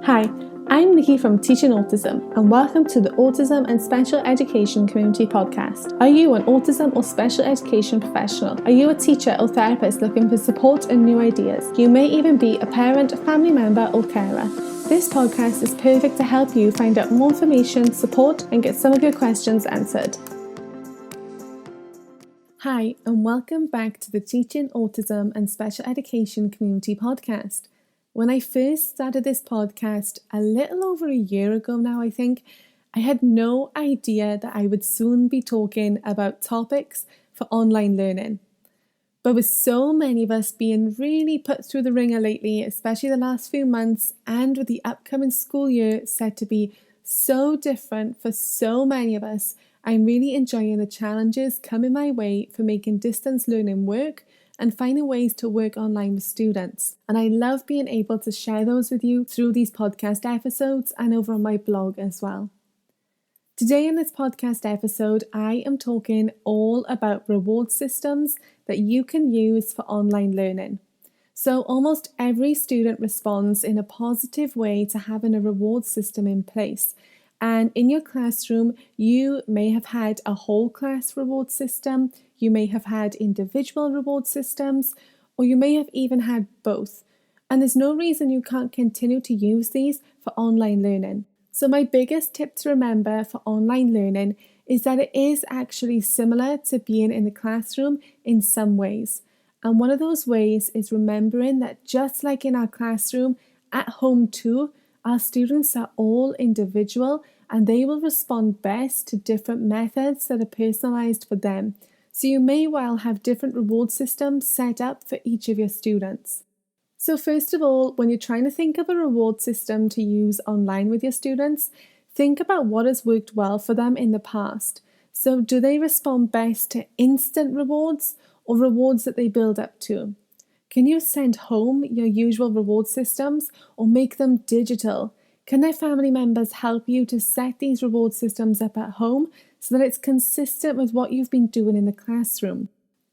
Hi, I'm Nikki from Teaching Autism, and welcome to the Autism and Special Education Community Podcast. Are you an autism or special education professional? Are you a teacher or therapist looking for support and new ideas? You may even be a parent, family member, or carer. This podcast is perfect to help you find out more information, support, and get some of your questions answered. Hi, and welcome back to the Teaching Autism and Special Education Community Podcast. When I first started this podcast a little over a year ago now, I think, I had no idea that I would soon be talking about topics for online learning. But with so many of us being really put through the ringer lately, especially the last few months, and with the upcoming school year set to be so different for so many of us, I'm really enjoying the challenges coming my way for making distance learning work and finding ways to work online with students. And I love being able to share those with you through these podcast episodes and over on my blog as well. Today in this podcast episode, I am talking all about reward systems that you can use for online learning. So almost every student responds in a positive way to having a reward system in place. And in your classroom, you may have had a whole class reward system, you may have had individual reward systems, or you may have even had both. And there's no reason you can't continue to use these for online learning. So my biggest tip to remember for online learning is that it is actually similar to being in the classroom in some ways. And one of those ways is remembering that just like in our classroom, at home too, our students are all individual and they will respond best to different methods that are personalised for them. So you may well have different reward systems set up for each of your students. So first of all, when you're trying to think of a reward system to use online with your students, think about what has worked well for them in the past. So do they respond best to instant rewards or rewards that they build up to? Can you send home your usual reward systems or make them digital? Can their family members help you to set these reward systems up at home so that it's consistent with what you've been doing in the classroom?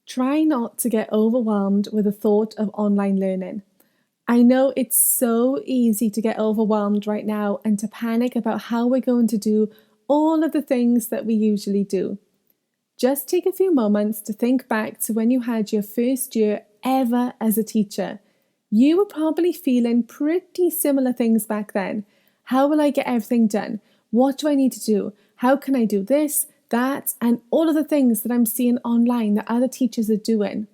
Try not to get overwhelmed with the thought of online learning. I know it's so easy to get overwhelmed right now and to panic about how we're going to do all of the things that we usually do. Just take a few moments to think back to when you had your first year ever as a teacher. You were probably feeling pretty similar things back then. How will I get everything done? What do I need to do? How can I do this, that, and all of the things that I'm seeing online that other teachers are doing?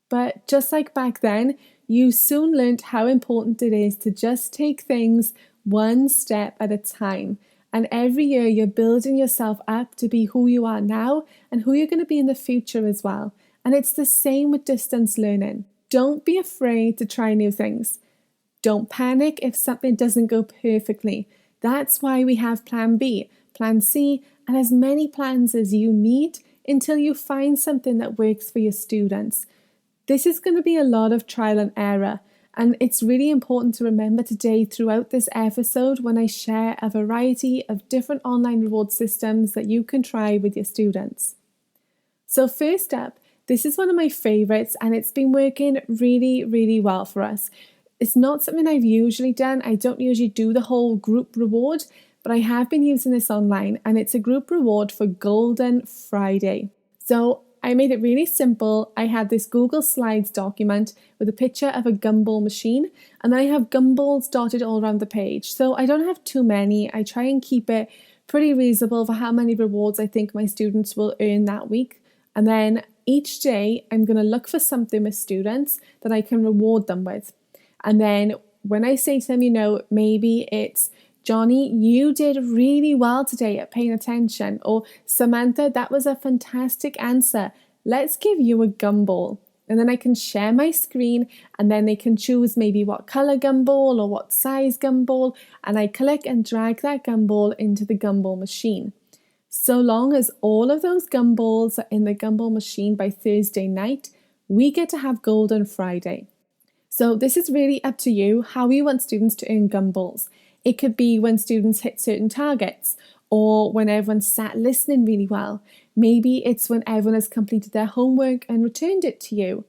But just like back then, you soon learned how important it is to just take things one step at a time. And every year you're building yourself up to be who you are now and who you're going to be in the future as well. And it's the same with distance learning. Don't be afraid to try new things. Don't panic if something doesn't go perfectly. That's why we have Plan B, Plan C, and as many plans as you need until you find something that works for your students. This is going to be a lot of trial and error, and it's really important to remember today throughout this episode when I share a variety of different online reward systems that you can try with your students. So first up, this is one of my favourites and it's been working really, really well for us. It's not something I've usually done. I don't usually do the whole group reward, but I have been using this online and it's a group reward for Golden Friday. So I made it really simple. I had this Google Slides document with a picture of a gumball machine and then I have gumballs dotted all around the page. So I don't have too many. I try and keep it pretty reasonable for how many rewards I think my students will earn that week. And then each day I'm going to look for something with students that I can reward them with. And then when I say to them, maybe it's, Johnny, you did really well today at paying attention. Or Samantha, that was a fantastic answer. Let's give you a gumball. And then I can share my screen and then they can choose maybe what color gumball or what size gumball. And I click and drag that gumball into the gumball machine. So long as all of those gumballs are in the gumball machine by Thursday night, we get to have Golden Friday. So this is really up to you how you want students to earn gumballs. It could be when students hit certain targets or when everyone's sat listening really well. Maybe it's when everyone has completed their homework and returned it to you.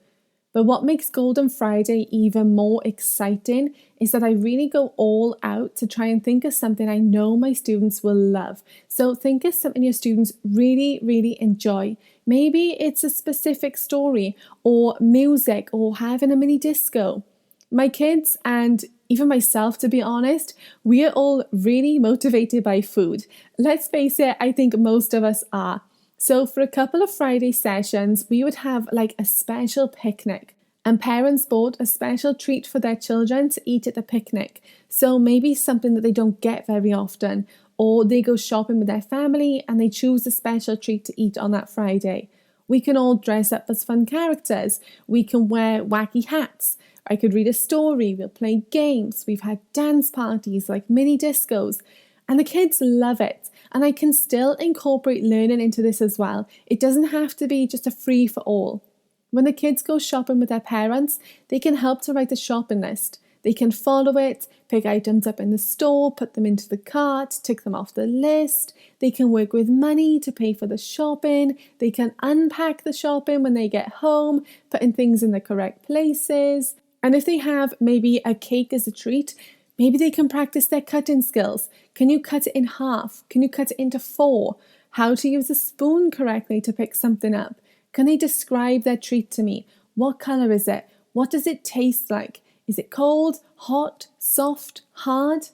But what makes Golden Friday even more exciting is that I really go all out to try and think of something I know my students will love. So think of something your students really, really enjoy. Maybe it's a specific story or music or having a mini disco. My kids and even myself, to be honest, we are all really motivated by food. Let's face it, I think most of us are. So for a couple of Friday sessions, we would have like a special picnic, and parents bought a special treat for their children to eat at the picnic. So maybe something that they don't get very often, or they go shopping with their family and they choose a special treat to eat on that Friday. We can all dress up as fun characters. We can wear wacky hats. I could read a story. We'll play games. We've had dance parties like mini discos. And the kids love it. And I can still incorporate learning into this as well. It doesn't have to be just a free for all. When the kids go shopping with their parents, they can help to write a shopping list. They can follow it, pick items up in the store, put them into the cart, tick them off the list. They can work with money to pay for the shopping. They can unpack the shopping when they get home, putting things in the correct places. And if they have maybe a cake as a treat, maybe they can practice their cutting skills. Can you cut it in half? Can you cut it into 4? How to use a spoon correctly to pick something up? Can they describe their treat to me? What colour is it? What does it taste like? Is it cold, hot, soft, hard?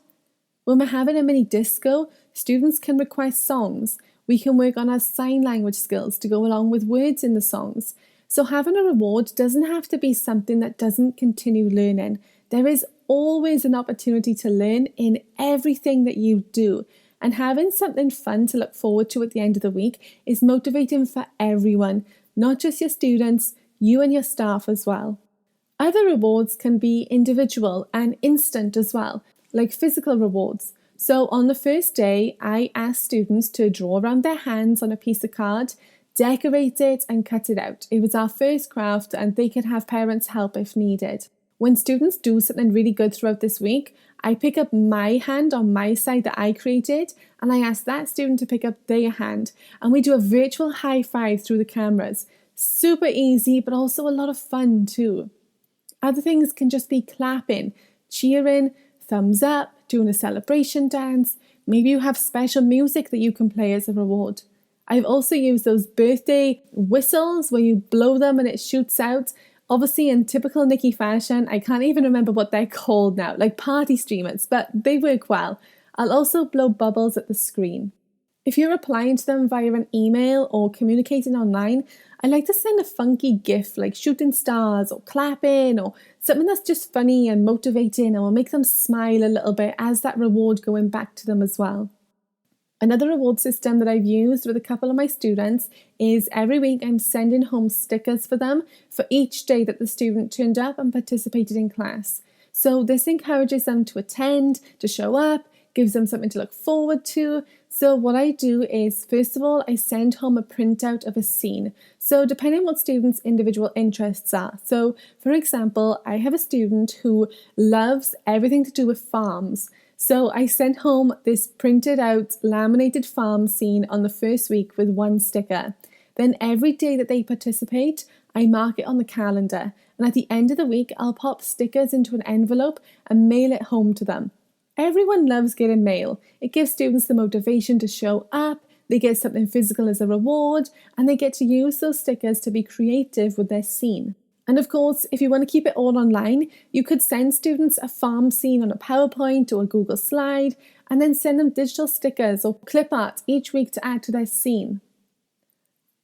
When we're having a mini disco, students can request songs. We can work on our sign language skills to go along with words in the songs. So having a reward doesn't have to be something that doesn't continue learning. There is always an opportunity to learn in everything that you do. And having something fun to look forward to at the end of the week is motivating for everyone, not just your students, you and your staff as well. Other rewards can be individual and instant as well, like physical rewards. So on the first day, I asked students to draw around their hands on a piece of card, decorate it and cut it out. It was our first craft and they could have parents help if needed. When students do something really good throughout this week, I pick up my hand on my side that I created and I ask that student to pick up their hand and we do a virtual high five through the cameras. Super easy, but also a lot of fun too. Other things can just be clapping, cheering, thumbs up, doing a celebration dance. Maybe you have special music that you can play as a reward. I've also used those birthday whistles where you blow them and it shoots out. Obviously, in typical Nikki fashion, I can't even remember what they're called now, like party streamers, but they work well. I'll also blow bubbles at the screen. If you're replying to them via an email or communicating online, I like to send a funky GIF like shooting stars or clapping or something that's just funny and motivating and will make them smile a little bit as that reward going back to them as well. Another reward system that I've used with a couple of my students is every week I'm sending home stickers for them for each day that the student turned up and participated in class. So this encourages them to attend, to show up, gives them something to look forward to. So what I do is, first of all, I send home a printout of a scene. So depending on what students' individual interests are. So for example, I have a student who loves everything to do with farms. So I sent home this printed out laminated farm scene on the first week with one sticker. Then every day that they participate, I mark it on the calendar. And at the end of the week, I'll pop stickers into an envelope and mail it home to them. Everyone loves getting mail. It gives students the motivation to show up, they get something physical as a reward, and they get to use those stickers to be creative with their scene. And of course, if you want to keep it all online, you could send students a farm scene on a PowerPoint or a Google slide, and then send them digital stickers or clip art each week to add to their scene.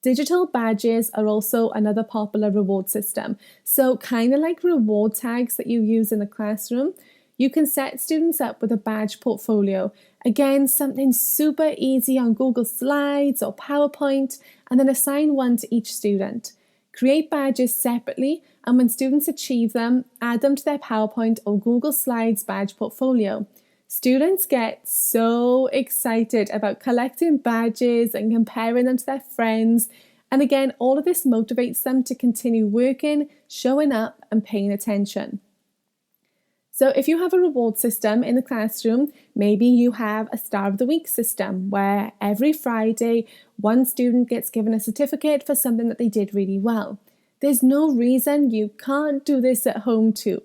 Digital badges are also another popular reward system. So kind of like reward tags that you use in the classroom, you can set students up with a badge portfolio. Again, something super easy on Google Slides or PowerPoint, and then assign one to each student. Create badges separately, and when students achieve them, add them to their PowerPoint or Google Slides badge portfolio. Students get so excited about collecting badges and comparing them to their friends. And again, all of this motivates them to continue working, showing up, and paying attention. So if you have a reward system in the classroom, maybe you have a Star of the Week system where every Friday, one student gets given a certificate for something that they did really well. There's no reason you can't do this at home too.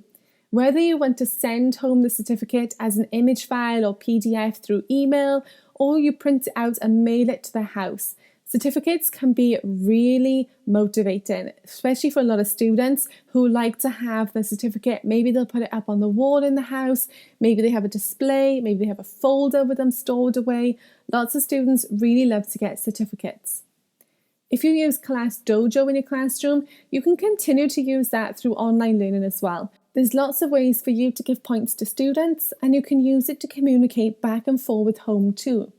Whether you want to send home the certificate as an image file or PDF through email, or you print it out and mail it to the house, certificates can be really motivating, especially for a lot of students who like to have the certificate. Maybe they'll put it up on the wall in the house, maybe they have a display, maybe they have a folder with them stored away. Lots of students really love to get certificates. If you use Class Dojo in your classroom, you can continue to use that through online learning as well. There's lots of ways for you to give points to students, and you can use it to communicate back and forth with home too.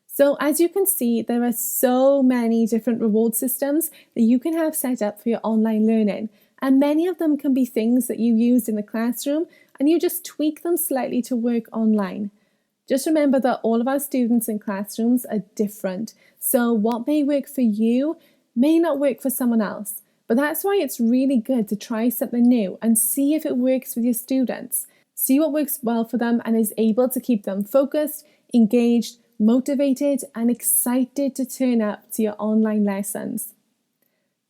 So as you can see, there are so many different reward systems that you can have set up for your online learning, and many of them can be things that you used in the classroom and you just tweak them slightly to work online. Just remember that all of our students in classrooms are different, so what may work for you may not work for someone else. But that's why it's really good to try something new and see if it works with your students. See what works well for them and is able to keep them focused, engaged, motivated, and excited to turn up to your online lessons.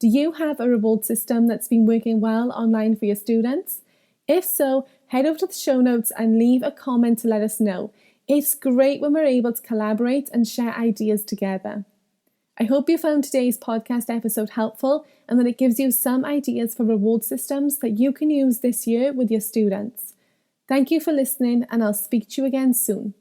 Do you have a reward system that's been working well online for your students? If so, head over to the show notes and leave a comment to let us know. It's great when we're able to collaborate and share ideas together. I hope you found today's podcast episode helpful and that it gives you some ideas for reward systems that you can use this year with your students. Thank you for listening, and I'll speak to you again soon.